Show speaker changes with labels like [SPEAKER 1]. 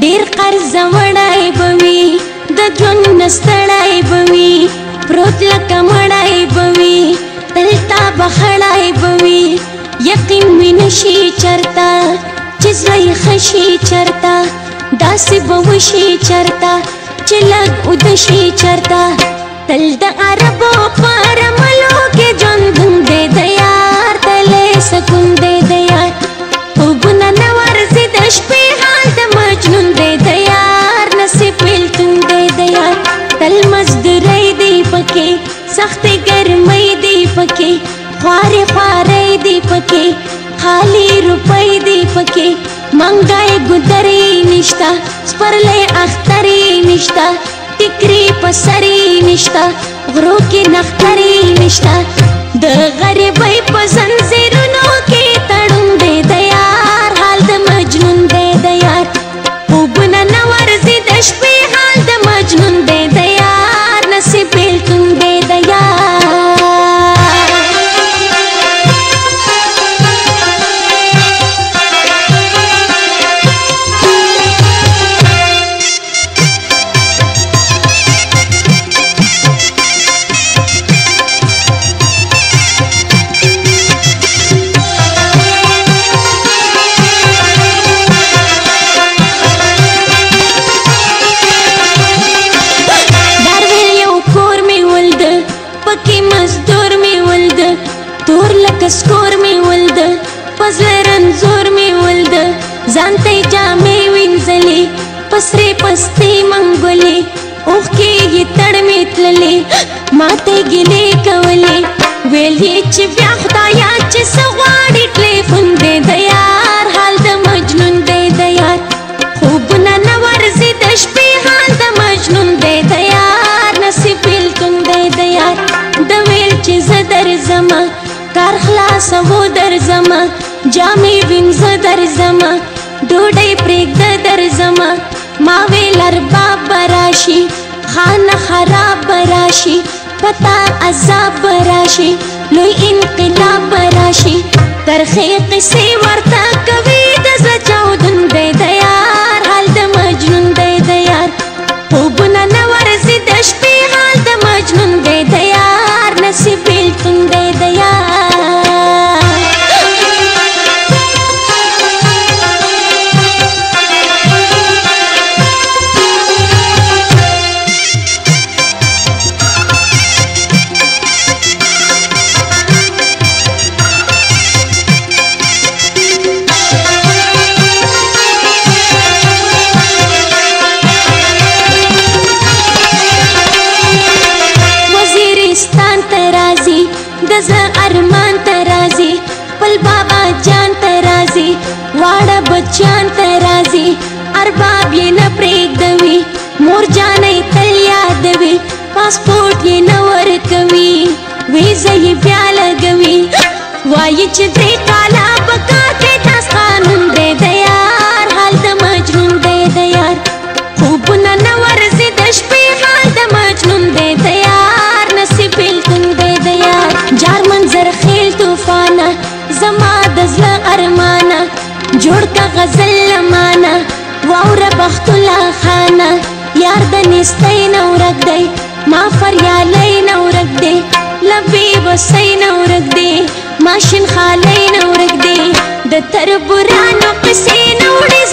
[SPEAKER 1] ډیر قرض وړای بوي د ژوند نستړای بوي پروت لکه مړای بوي تلتا بخړای بوي یقین مې نشي چرتا چې زړه خشي چرتا داسې به وشي چرتا چې لږ ودشي چرتا تل د عربو پر ملو کې ژوند دی د یار تلې سکون دی د یار خوبونه نه ورځي د شپې حال د مجنون دی د یار نصیب بیلتون دی د یار تل مزدورۍ دی پکې سختې ګرمۍ دی پکې خوارې خوارۍ دی پکې خالی روپۍ دی پکې منګای ګودرې نشته سپرلې اخترې نشته ټیکري پسرې نشته غرو کې نخترې نشته د غریبۍ په زنځیرونو کې تړون دی د یار حال د مجنون دی د یار خوبونه نه ورځي د شپې حال د مجنون دی د یار نصیب بیلتون دی د یار سکور می ولد پزلرن زور می ولد ځانته جامې وینځلې پسرې پستې منګولې اوښ کې یې تړ می تللې ماته ګیلې کولې ویل یې چې بیا خدایا چې څه غواړي ټلیفون دی د یار حال د مجنون دی د یار خوبونه نه ورځي د شپې حال د مجنون دی د یار نصیب بیلتون دی د یار د ویل چې زه درځمه کار خلاصو درځمه جامې وینځه درځمه ډوډۍ پرېږده درځمه ما ویل ارباب به راشي خانه خراب به راشي پتا عذاب به راشي لوی انقلاب به راشي ترخې قصې ورته کوي د زړه چاودون دی د یار حال د مجنون دی د یار خوبونه نه ورځي د شپې حال د مجنون دی د یار نصیب بیلتون دی د یار ارمان ترازی پل بابا جان ترازی واړه بچان ترازی ارباب یې نه پرېږدوي مور جانې تل یادوي پاسپورټ یې نه ورکوي ویزه یې بیا لګوي وایي چې درې کاله په کار کې تاس قانون دی د یار حال د مجنون دی د یار خوبونه نه ورځي د شپې حال د مجنون دی د یار نصیب بیلتون دی د یار جار منظر خیل طوفانه زما د زړه ارمانه جوړ کا غزل لمانه واوره بخت الله خانه یار د نستۍ نه ورک دی ما فریالۍ نه ورک دی لبې وسۍ نه ورک دی ماشین خالۍ نه ورک دی د تربورانو قصې نه وړي